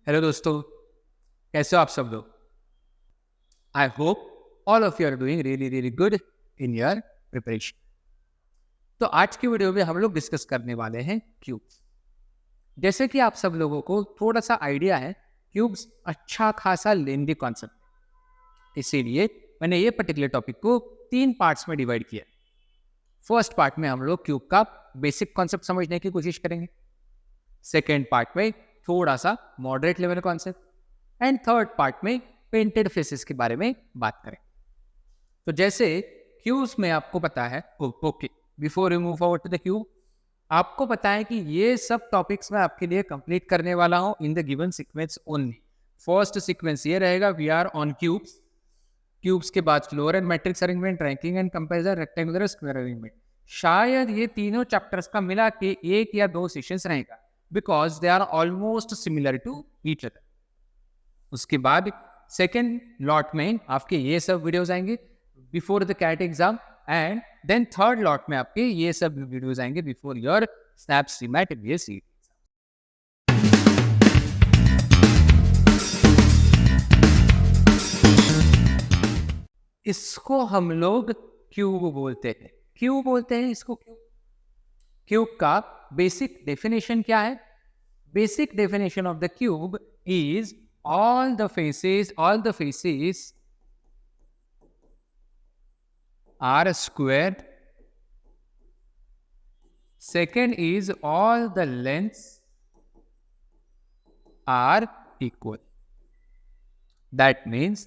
Hello दोस्तों, कैसे हो आप सब लोग? I hope all of you are doing really really good in your preparation. तो आज की वीडियो में हम लोग डिस्कस करने वाले हैं क्यूब्स। जैसे कि आप सब लोगों को थोड़ा सा आइडिया है, क्यूब्स अच्छा खासा लेंदी कॉन्सेप्ट है, इसीलिए मैंने ये पर्टिकुलर टॉपिक को 3 पार्ट्स में डिवाइड किया। फर्स्ट पार्ट में हम लोग क्यूब का बेसिक कॉन्सेप्ट समझने की कोशिश करेंगे, सेकेंड पार्ट में थोड़ा सा moderate level concept and third part में पेंटेड फेसेस के बारे में बात करें। तो जैसे क्यूब्स में आपको पता है, okay, before you move forward to the cube, आपको पता है कि ये सब टॉपिक्स मैं आपके लिए कंप्लीट करने वाला हूं in the given sequence only. First sequence ये रहेगा, we are on cubes. Cubes के बाद floor and matrix arrangement, ranking and comparison, rectangular square arrangement. शायद ये तीनों चैप्टर्स का मिला के 1 या 2 सेशंस रहेगा, because they are almost similar to each other. उसके बाद सेकेंड लॉट में आपके ये सब वीडियोस आएंगे before the CAT exam, and then third lot में आपके ये सब वीडियोस आएंगे before your SNAP CMAT MBA CET। इसको हम लोग क्यूब बोलते हैं। क्यों बोलते हैं इसको क्यूब? क्यूब का बेसिक डेफिनेशन क्या है? Basic definition of the cube is all the faces are squared. Second is all the lengths are equal. That means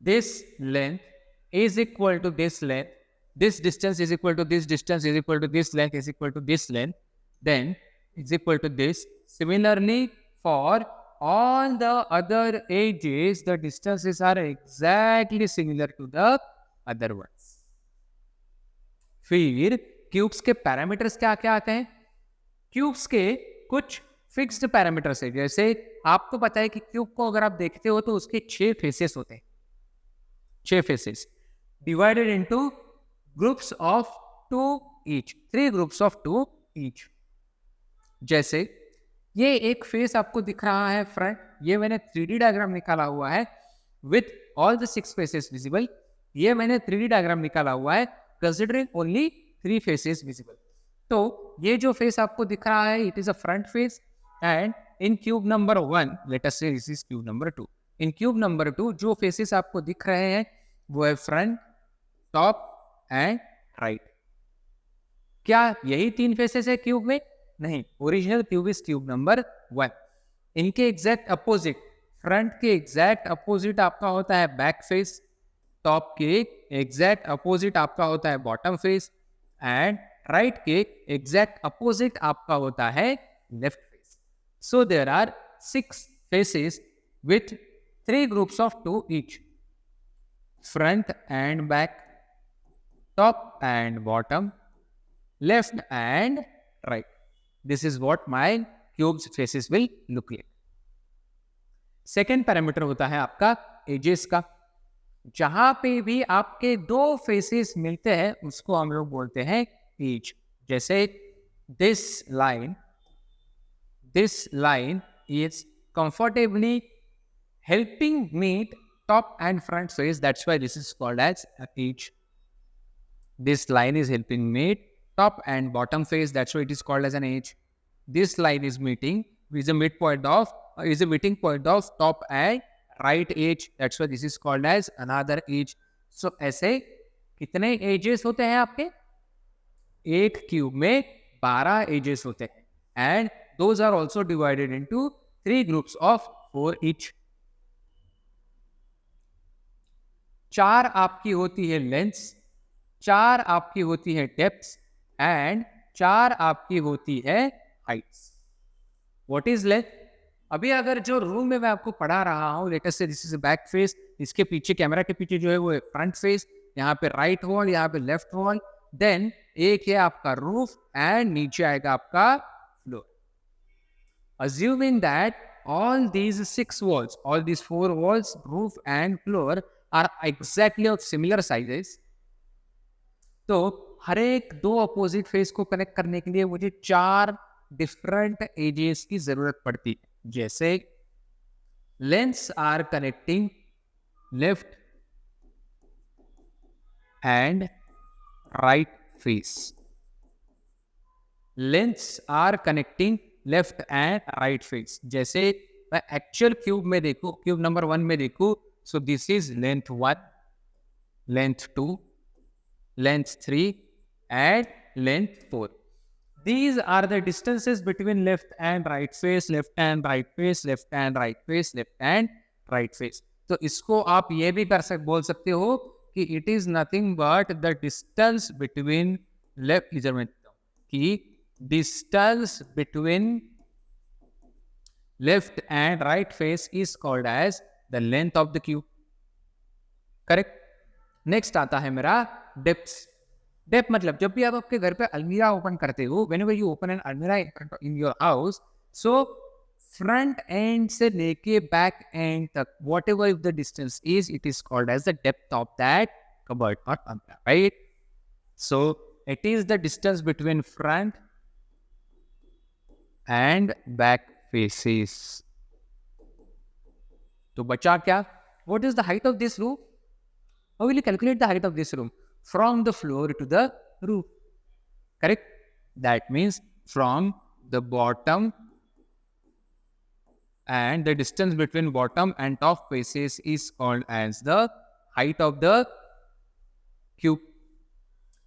this length is equal to this length, this distance is equal to this distance, is equal to this length, is equal to this length, then is equal to this. Similarly, for all the other edges, the distances are exactly similar to the other ones. फिर cubes के parameters क्या क्या आते हैं? Cubes के कुछ fixed parameters है। जैसे आपको पता है कि क्यूब को अगर आप देखते हो तो उसके 6 फेसेस होते हैं, 6 faces divided into groups of 2 each, 3 groups of 2 each. जैसे ये एक फेस आपको दिख रहा है फ्रंट, ये मैंने 3D डायग्राम निकाला हुआ है with all the 6 faces visible. ये मैंने 3D डायग्राम निकाला हुआ है कंसिडरिंग ओनली 3 फेसेस विजिबल। तो ये जो फेस आपको दिख रहा है, it is a front face, and in cube number 1, let us say this is cube number 2। In cube number 2 जो फेसेस आपको दिख रहे हैं वो है फ्रंट, टॉप एंड राइट। क्या यही 3 फेसेस है क्यूब में? नहीं, original cube is cube number 1। इनके एग्जैक्ट अपोजिट, फ्रंट के एग्जैक्ट अपोजिट आपका होता है बैक फेस, टॉप के एग्जैक्ट अपोजिट आपका होता है बॉटम फेस, एंड राइट के एग्जैक्ट अपोजिट आपका होता है left face. So there are 6 faces with 3 groups of 2 each, front and back, top and bottom, left and right. This is what my cubes faces will look like. Second parameter होता है आपका edges का। जहां पे भी आपके 2 faces मिलते हैं उसको हम लोग बोलते हैं एज। जैसे this line is comfortably helping meet top and front face, that's why this is called edge edge. This line is helping meet top and bottom face, that's why it is called as an edge. This line is meeting is a meeting point of top and right edge, that's why this is called as another edge. So ऐसे कितने edges होते हैं आपके? एक cube में 12 edges होते हैं, and those are also divided into 3 groups of 4 each. 4 आपकी होती है लेंथ्स, 4 आपकी होती है डेप्थ्स, एंड 4 आपकी होती है हाइट्स। What is length? अभी अगर जो रूम में मैं आपको पढ़ा रहा हूं, late us say this is back face, इसके पीछे कैमरा के पीछे जो है वो है फ्रंट फेस, यहाँ पे राइट वॉल, यहाँ पे लेफ्ट वॉल, देन एक है आपका रूफ एंड नीचे आएगा आपका floor. Assuming that all these 6 walls, all these 4 walls, roof and floor are exactly of similar sizes, तो हर एक 2 अपोजिट फेस को कनेक्ट करने के लिए मुझे 4 डिफरेंट एजेस की जरूरत पड़ती है। जैसे lengths are connecting left and right face. Lengths are connecting left and right face. जैसे मैं एक्चुअल क्यूब में देखूं, क्यूब नंबर 1 में देखूं, so this is length 1, length 2, length 3 and length 4. These are the distances between left and right face, left and right face, left and right face, left and right face. तो इसको आप ये भी बोल सकते हो कि it is nothing but the distance between left, इधर में कि distance between left and right face is called as the length of the cube. Correct? Next आता है मेरा depth. Depth मतलब जब भी आप आपके घर पे अलमीरा ओपन करते हो, whenever you open an almirah in your house, so front end से लेके back end तक, whatever if the distance is, it is called as the depth of that cupboard or almirah, right? So it is the distance between front and back faces. तो बचा क्या? What is the height of this room? How will you calculate the height of this room? From the floor to the roof. Correct? That means from the bottom, and the distance between bottom and top faces is called as the height of the cube.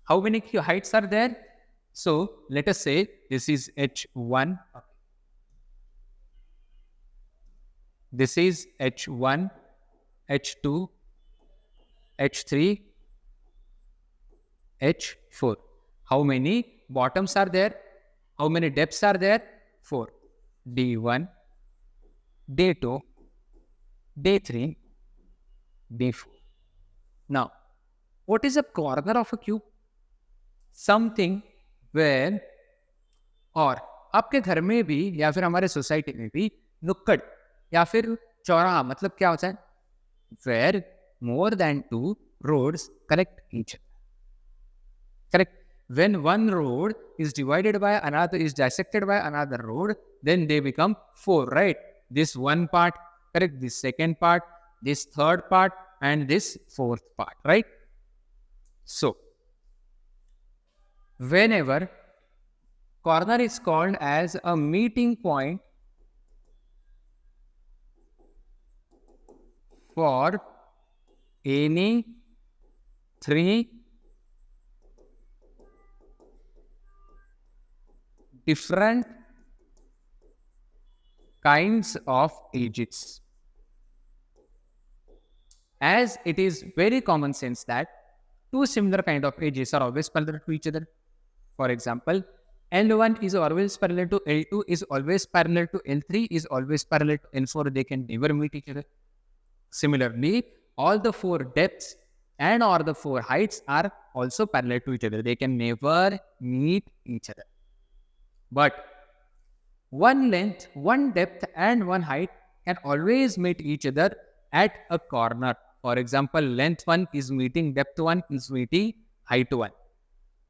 How many heights are there? So let us say this is H1. This is H1, H2, H3, H4. How many bottoms are there? How many depths are there? 4. D1, D2, D3, D4. Now, what is a corner of a cube? Something where, और आपके घर में भी या फिर हमारे society में भी नुक्कड़ या फिर चौराहा मतलब क्या होता है? Where more than 2 roads connect each other. Correct? When one road is divided by another, is dissected by another road, then they become 4, right? This one part, correct? This second part, this third part, and this fourth part, right? So, whenever corner is called as a meeting point for any 3 different kinds of edges. As it is very common sense that 2 similar kind of edges are always parallel to each other. For example, L1 is always parallel to L2, is always parallel to L3, is always parallel to L4. They can never meet each other. Similarly, all the 4 depths and all the 4 heights are also parallel to each other. They can never meet each other. But one length, one depth and one height can always meet each other at a corner. For example, length 1 is meeting depth 1 is meeting height 1.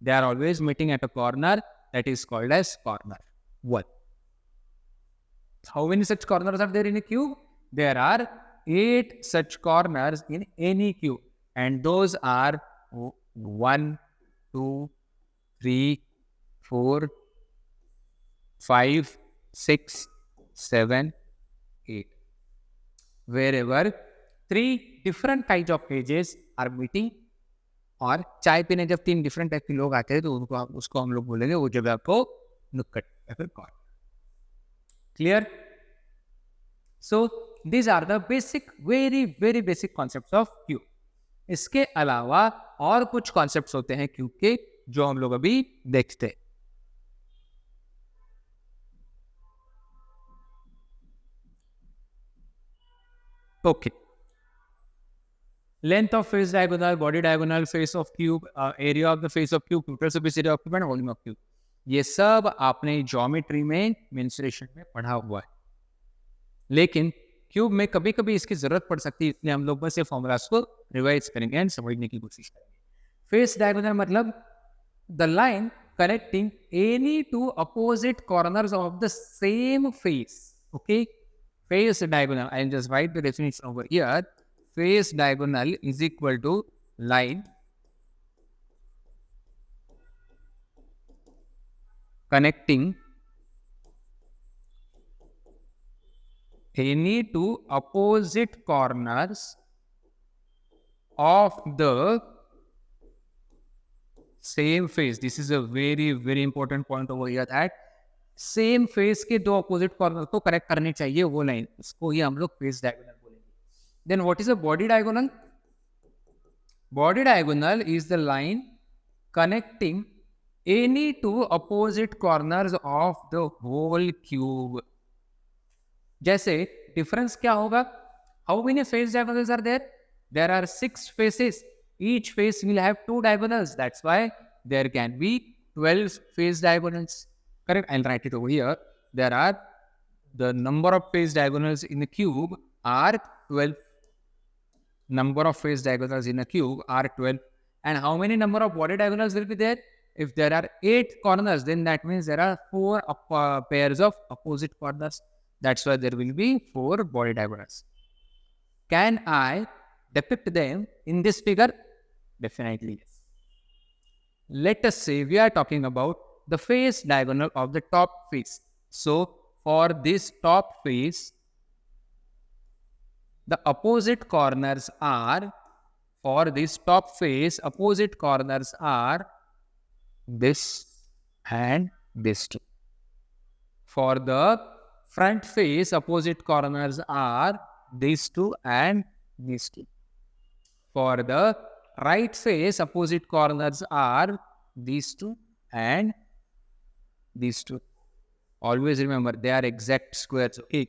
They are always meeting at a corner, that is called as corner 1. How many such corners are there in a cube? There are 8 such corners in any cube, and those are 1, 2, 3, 4, 5, 6, 7, 8. Wherever 3 different kinds of edges are meeting, और चाय पीने जब 3 different type के लोग आते हैं तो उसको हम लोग बोलेंगे वो जगह को नुक्कड़ या फिर corner. Clear? So these are the basic, very basic concepts of cube. इसके अलावा और कुछ कॉन्सेप्ट्स होते हैं क्यूब के जो हम लोग अभी देखते हैं. Okay. Length of face diagonal, body diagonal, face of cube, area of the face of cube, total surface area of cube and volume of cube. ये सब आपने ज्योमेट्री में मेंसुरेशन में पढ़ा हुआ है. लेकिन क्यूब में कभी कभी इसकी जरूरत पड़ सकती है, इसलिए हम लोग बस ये फॉर्मूलास को रिवाइज करेंगे एंड समझने की कोशिश करेंगे. फेस डायगोनल मतलब the line connecting any 2 opposite corners of the same face. Okay, Face diagonal, I'll just write the definition over here. Face diagonal is equal to line connecting any two opposite corners of the same face. This is a very very important point over here, that same face के दो opposite corner को correct करनी चाहिए वो line, उसको ही हम लोग फेस डायगोनल बोलेंगे. Then what is a body diagonal? Body diagonal is the line connecting any two opposite corners of the whole cube. जैसे डिफरेंस क्या होगा? How many face diagonals are there? There are 6 faces. Each face will have 2 diagonals. That's why there can be 12 face diagonals. Correct? I'll write it over here. There are the number of face diagonals in a cube are 12. Number of face diagonals in a cube are 12. And how many number of body diagonals will be there? If there are 8 corners, then that means there are 4 pairs of opposite corners. That's why there will be 4 body diagonals. Can I depict them in this figure? Definitely yes. Let us say we are talking about the face diagonal of the top face. So for this top face, the opposite corners are, for this top face, opposite corners are this and this two. For the front face, opposite corners are these two and these two. For the right face, opposite corners are these two and these two. Always remember they are exact squares. Okay,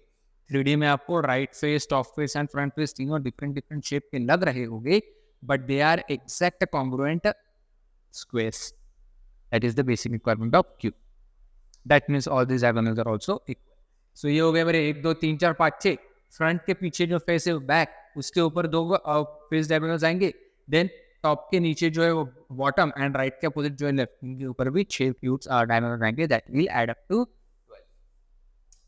3D में आपको right face, top face and front face तीनों different shape के लग रहे होंगे, but they are exact congruent squares. That is the basic requirement of cube. That means all these diagonals are also equal. So ये हो गए मेरे 1 2 3 4 5 6. Front के पीछे जो फेस है बैक, उसके ऊपर 2 फेस डायगोनल्स आएंगे. देन टॉप के नीचे जो है वो बॉटम एंड राइट के अपोजिट जो है लेफ्ट, इनके ऊपर भी 6 क्यूब्स डायगोनल आएंगे. That will add up to 12.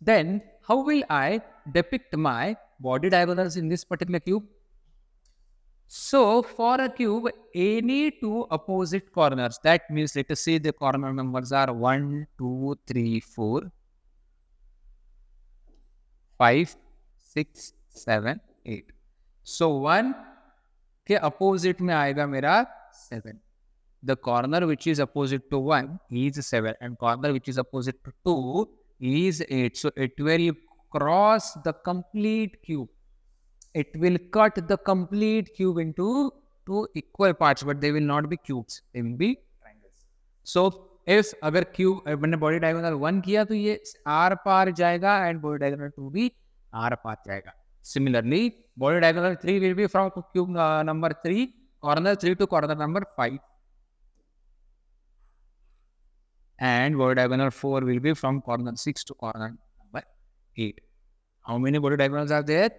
Then how will I depict my body diagonals in this particular cube? So for a cube, any 2 opposite corners, that means let us say the corner numbers are 1 2 3 4 5 6 7 8. So 1 के opposite में आएगा मेरा 7. The corner which is opposite to 1 is 7 and corner which is opposite to 2 is 8. So it will cross the complete cube. It will cut the complete cube into 2 equal parts, but they will not be cubes. They will be triangles. So if अगर cube मैंने body diagonal 1 किया तो ये R पार जाएगा and body diagonal 2 भी R पार जाएगा. Similarly, body diagonal 3 will be from cube number 3, corner 3 to corner number 5. And body diagonal 4 will be from corner 6 to corner number 8. How many body diagonals are there?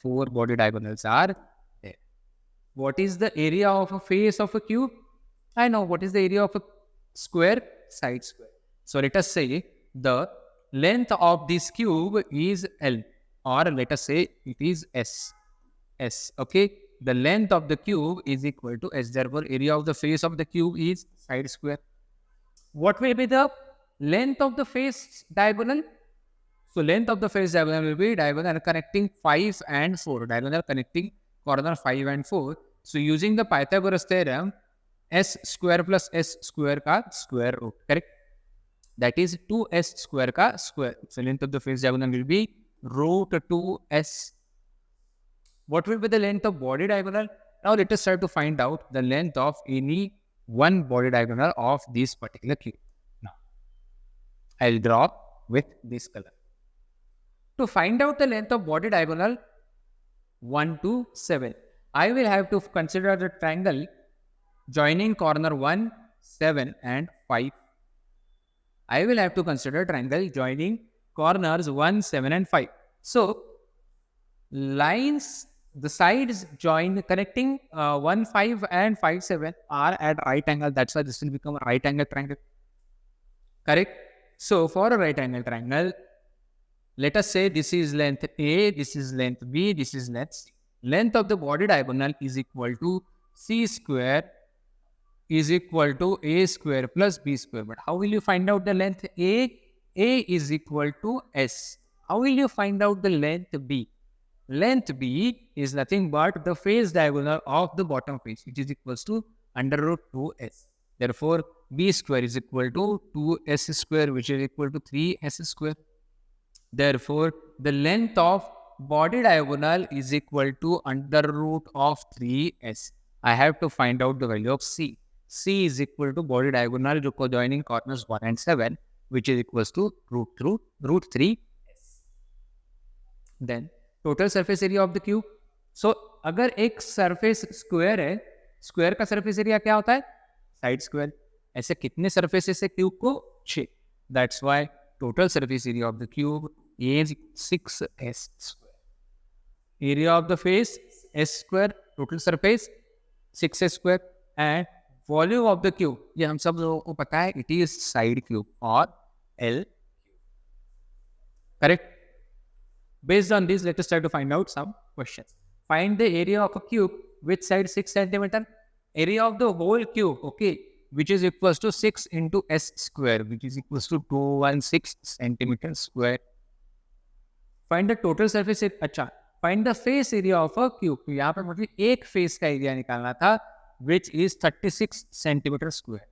4 body diagonals are there. What is the area of a face of a cube? I know. What is the area of a square? Side square. So let us say the length of this cube is L, or let us say it is S. Okay. The length of the cube is equal to S. Therefore, area of the face of the cube is side square. What will be the length of the face diagonal? So length of the face diagonal will be diagonal connecting 5 and 4. Diagonal connecting corner 5 and 4. So using the Pythagoras theorem, S square plus S square का square root. Correct? That is 2S square का square. So length of the face diagonal will be root 2S. What will be the length of body diagonal? Now let us try to find out the length of any one body diagonal of this particular cube. Now, I'll draw with this color. To find out the length of body diagonal 1 to 7, I will have to consider the triangle joining corner 1, 7 and 5. I will have to consider triangle joining corners 1, 7 and 5. So, lines, the sides join connecting 1, 5 and 5, 7 are at right angle. That's why this will become a right angle triangle. Correct? So, for a right angle triangle, Let us say this is length A, this is length B, this is length C. Length of the body diagonal is equal to C square is equal to A square plus B square. But how will you find out the length A? A is equal to S. How will you find out the length B? Length B is nothing but the face diagonal of the bottom face, which is equals to under root 2S. Therefore, B square is equal to 2S square, which is equal to 3S square. Therefore, the length of body diagonal is equal to under root of 3S. I have to find out the value of C. C is equal to body diagonal joining corners 1 and 7, which is equals to root 3S. Then, total surface area of the cube. So, अगर एक surface square है, square का surface area क्या होता है? Side square. ऐसे कितने surfaces है cube को? 6. That's why total surface area of the cube is 6S square. Area of the face S square, total surface 6S square, and volume of the cube, ये हम सब लोगों को पता है, it is side cube or L. Correct? Based on this, let us try to find out some questions. Find the area of a cube with side 6 cm. Area of the whole cube, okay, which is equals to 6 into S square, which is equals to 216 centimeter square. Find the total surface area. अच्छा, find the face area of a cube. तो यहाँ पर मुझे एक face का area निकालना था, which is 36 centimeter square.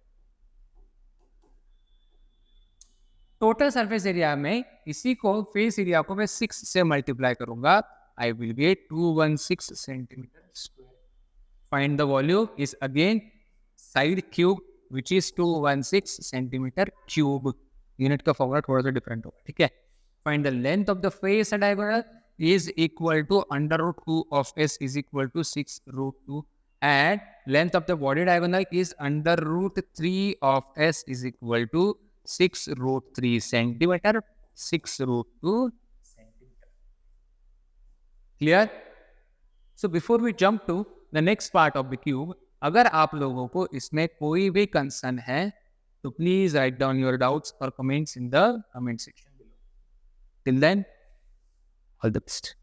Total surface area में इसी को फेस एरिया को मैं 6 से मल्टीप्लाई करूंगा. I will get 216 centimetre square. Find the volume is again side cube which is 216 centimetre cube. Unit का फॉर्मूला थोड़ा सा डिफरेंट होगा, ठीक है. Find the length of the face diagonal is equal to under root 2 of S is equal to 6 root 2, and length of the body diagonal is under root 3 of S is equal to 6 root 3 centimeter, 6 root 2 centimeter. Clear? So before we jump to the next part of the cube, अगर आप लोगों को इसमें कोई भी concern है तो please write down your doubts or comments in the comment section below. Till then, all the best.